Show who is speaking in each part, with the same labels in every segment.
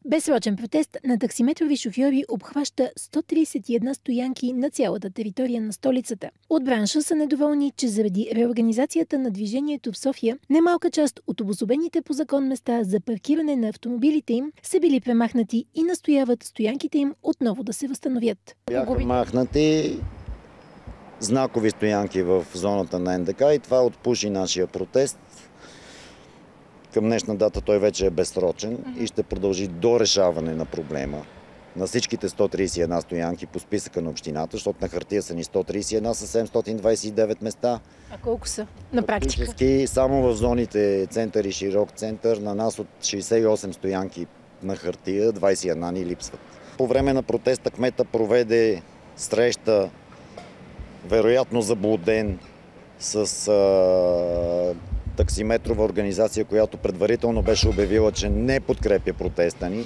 Speaker 1: Безсрочен протест на таксиметрови шофьори обхваща 131 стоянки на цялата територия на столицата. От бранша са недоволни, че заради реорганизацията на движението в София, немалка част от обособените по закон места за паркиране на автомобилите им са били премахнати и настояват стоянките им отново да се възстановят.
Speaker 2: Бяха махнати знакови стоянки в зоната на НДК и това отпуши нашия протест. Към днешна дата той вече е безсрочен и ще продължи до решаване на проблема на всичките 131 стоянки по списъка на общината, защото на хартия са ни 131 с 729 места.
Speaker 1: А колко са на практика?
Speaker 2: Практически само в зоните център и широк център на нас от 68 стоянки на хартия 21 ни липсват. По време на протеста кмета проведе среща, вероятно заблуден, с таксиметрова организация, която предварително беше обявила, че не подкрепя протеста ни,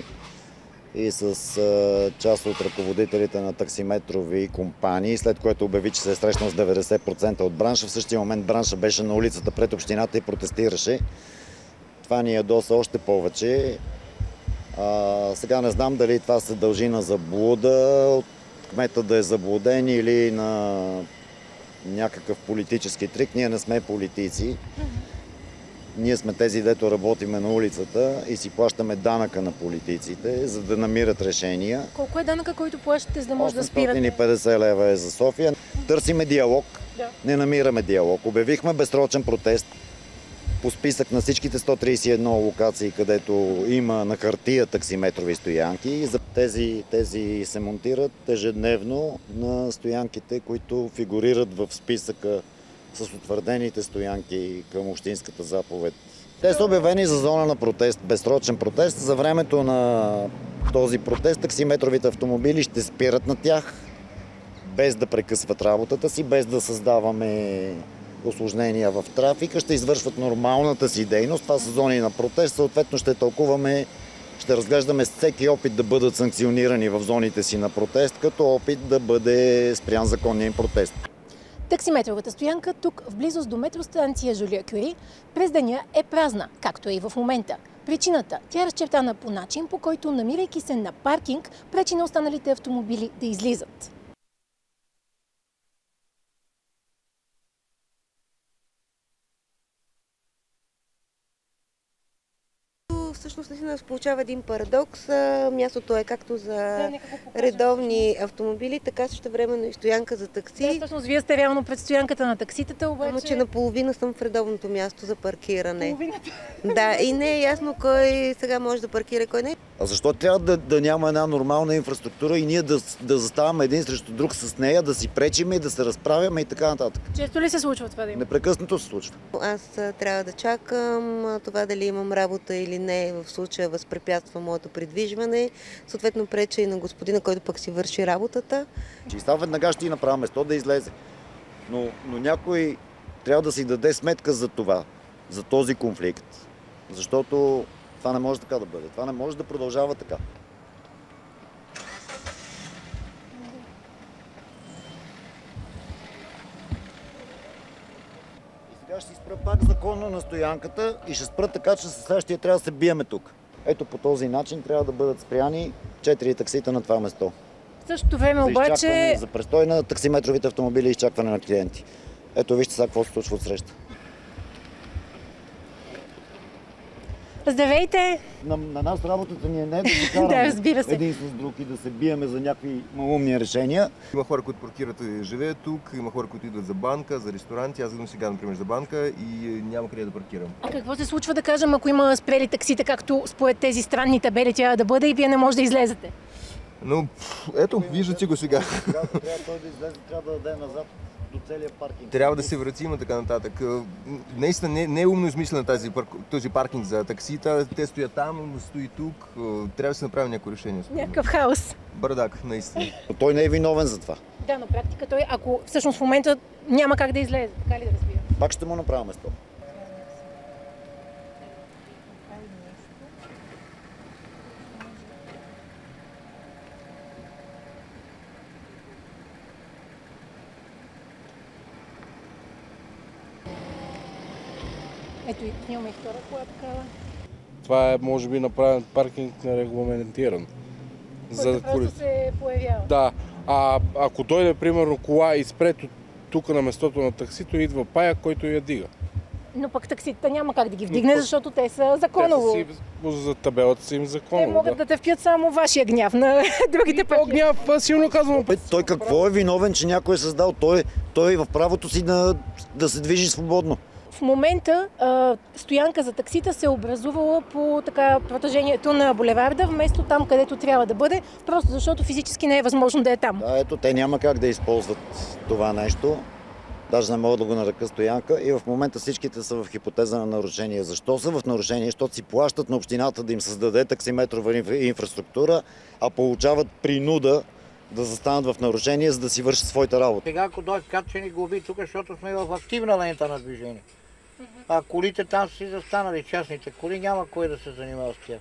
Speaker 2: и с част от ръководителите на таксиметрови компании, след което обяви, че се е срещнал с 90% от бранша. В същия момент бранша беше на улицата пред общината и протестираше. Това ни ядоса още повече. Сега не знам дали това се дължи на заблуда, от кмета да е заблуден или на някакъв политически трик. Ние не сме политици. Ние сме тези, дето работиме на улицата и си плащаме данъка на политиците, за да намират решения.
Speaker 1: Колко е данъка, който плащате, за да може да спирате?
Speaker 2: 850 лева е за София. Търсиме диалог, не намираме диалог. Обявихме безсрочен протест по списък на всичките 131 локации, където има на хартия таксиметрови стоянки. Тези се монтират ежедневно на стоянките, които фигурират в списъка с утвърдените стоянки към общинската заповед. Те са обявени за зона на протест, безсрочен протест. За времето на този протест таксиметровите автомобили ще спират на тях, без да прекъсват работата си, без да създаваме усложнения в трафика, ще извършват нормалната си дейност. Това са зони на протест, съответно ще разглеждаме всеки опит да бъдат санкционирани в зоните си на протест, като опит да бъде спрян законния им протест.
Speaker 1: Таксиметровата стоянка тук, в близост до метростанция Жулия Кюри, през деня е празна, както е и в момента. Причината – тя е разчертана по начин, по който, намирайки се на паркинг, пречи на останалите автомобили да излизат.
Speaker 3: Всъщност наистина се получава един парадокс. Мястото е както за редовни автомобили, така също времено и стоянка за такси.
Speaker 1: Да, всъщност вие сте реално пред стоянката на такситата, обаче...
Speaker 3: Само, че наполовина съм в редовното място за паркиране. Да, и не е ясно кой сега може да паркира, кой не.
Speaker 2: А защо трябва да няма една нормална инфраструктура и ние да заставаме един срещу друг с нея, да си пречиме и да се разправяме и така нататък?
Speaker 1: Често ли се случва това да има?
Speaker 2: Непрекъснато се случва.
Speaker 3: Аз трябва да чакам това дали имам работа или не, в случая възпрепятства моето придвижване. Съответно преча и на господина, който пък си върши работата.
Speaker 2: И става веднага ще и направя место да излезе. Но някой трябва да си даде сметка за това, за този конфликт. Защото това не може така да бъде. Това не може да продължава така. И сега ще си спра пак законно на стоянката и ще спра така, че със следващия трябва да се биеме тук. Ето по този начин трябва да бъдат спряни 4 таксита на това место.
Speaker 1: В същото време обаче...
Speaker 2: За престой на таксиметровите автомобили и изчакване на клиенти. Ето вижте сега какво се случва отсреща.
Speaker 1: Здравейте!
Speaker 2: На нас работата ни е не да се караме един с друг и да се биеме за някакви малумни решения.
Speaker 4: Има хора, които паркират и живеят тук, има хора, които идват за банка, за ресторанти. Аз идвам сега, например, за банка и няма къде да паркирам.
Speaker 1: А какво се случва, да кажем, ако има спрели таксита, както според тези странни табели трябва да бъде и вие не може да излезете?
Speaker 4: Но ето, виждате го сега.
Speaker 2: Трябва той да излезе, трябва да даде назад до целия паркинг.
Speaker 4: Трябва да се вратим и така нататък. Наистина не е умно измислен този паркинг за таксита. Те стоят там, но стои тук. Трябва да се направи някакво решение.
Speaker 1: Някакъв хаос.
Speaker 4: Бардак, наистина.
Speaker 2: Но той не е виновен за това.
Speaker 1: Да, на практика той, ако всъщност в момента няма как да излезе, така ли да разбира?
Speaker 2: Пак ще му направя место.
Speaker 1: Ето и имаме и втора кола такава.
Speaker 5: Това е, може би, направен паркинг нерегламентиран.
Speaker 1: Който просто се появява.
Speaker 5: Да. Ако дойде, примерно, кола и спре тук на местото на таксито, идва пая, който я дига.
Speaker 1: Но пък такситата няма как да ги вдигне, защото те са законово.
Speaker 5: За табелата си им законово.
Speaker 1: Те могат да търпят само вашия гняв на другите пъти.
Speaker 5: Гняв, силно казвам.
Speaker 2: Той какво е виновен, че някой е създал? Той е в правото си да се движи свободно.
Speaker 1: В момента стоянка за таксита се е образувала по протежението на булеварда, вместо там, където трябва да бъде, просто защото физически не е възможно да е там.
Speaker 2: Да, ето, те няма как да използват това нещо. Даже не могат да го нарекат стоянка и в момента всичките са в хипотеза на нарушение. Защо са в нарушение? Защото си плащат на общината да им създаде таксиметрова инфраструктура, а получават принуда да застанат в нарушение, за да си вършат своята работа.
Speaker 6: Сега, ако дойдат качени глоби тук, защото сме в активна лента на движение. А колите там са си застанали, частните коли, няма кой да се занимава с тях.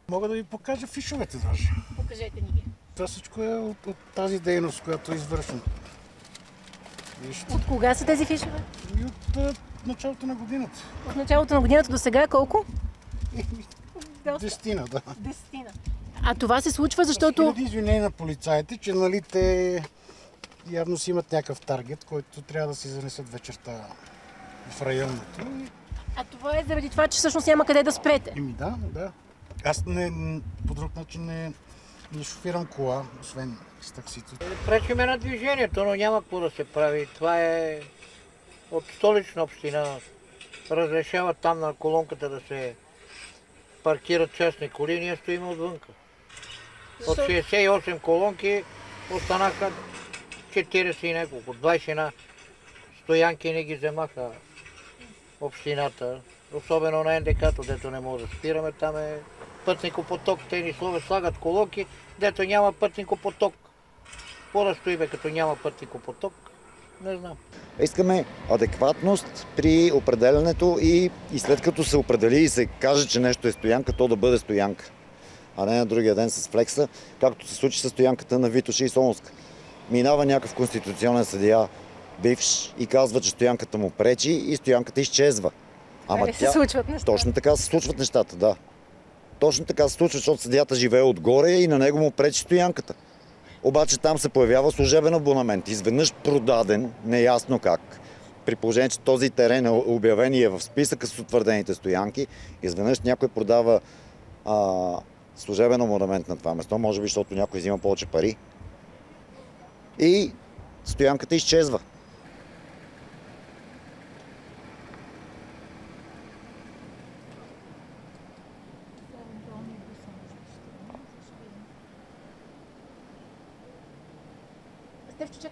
Speaker 7: Мога да ви покажа фишовете даже.
Speaker 1: Покажете ни ги.
Speaker 7: Това всичко е от тази дейност, която извършвам.
Speaker 1: От кога са тези фишове?
Speaker 7: И от началото на годината.
Speaker 1: От началото на годината до сега колко?
Speaker 7: Десетина, да.
Speaker 1: Десетина. А това се случва, защото...
Speaker 7: Хиляди извинения на полицаите, че нали те явно си имат някакъв таргет, който трябва да си занесат вечерта в районното.
Speaker 1: А това е заради това, че всъщност няма къде да спрете.
Speaker 7: Да. Аз по друг начин не шофирам кола, освен с таксито.
Speaker 6: Пречиме на движението, но няма какво да се прави. Това е от Столична община. Разрешават там на колонката да се паркират частни коли, ние стоим отвънка. От 68 колонки останаха 40 и няколко, 21 стоянки не ги вземаха общината. Особено на НДК-то, дето не може да спираме, там е пътникопоток. Те ни слагат колонки, дето няма пътникопоток. Какво да стоиме, като няма пътникопоток? Не знам.
Speaker 2: Искаме адекватност при определянето и след като се определи и се каже, че нещо е стоянка, то да бъде стоянка. А не на другия ден с флекса, както се случи с стоянката на Витоша и Солунска. Минава някакъв конституционен съдия, бивш, и казва, че стоянката му пречи и стоянката изчезва.
Speaker 1: се случват нещата.
Speaker 2: Точно така се случват нещата, да. Точно така се случва, защото съдията живее отгоре и на него му пречи стоянката. Обаче там се появява служебен абонамент. Изведнъж продаден, неясно как. При положение, че този терен е обявен и е в списъка с утвърдените стоянки, изведнъж някой продава служебен абонамент на това место, може би, защото някой взима повече пари. И стоянката изчезва.
Speaker 1: Стефчо,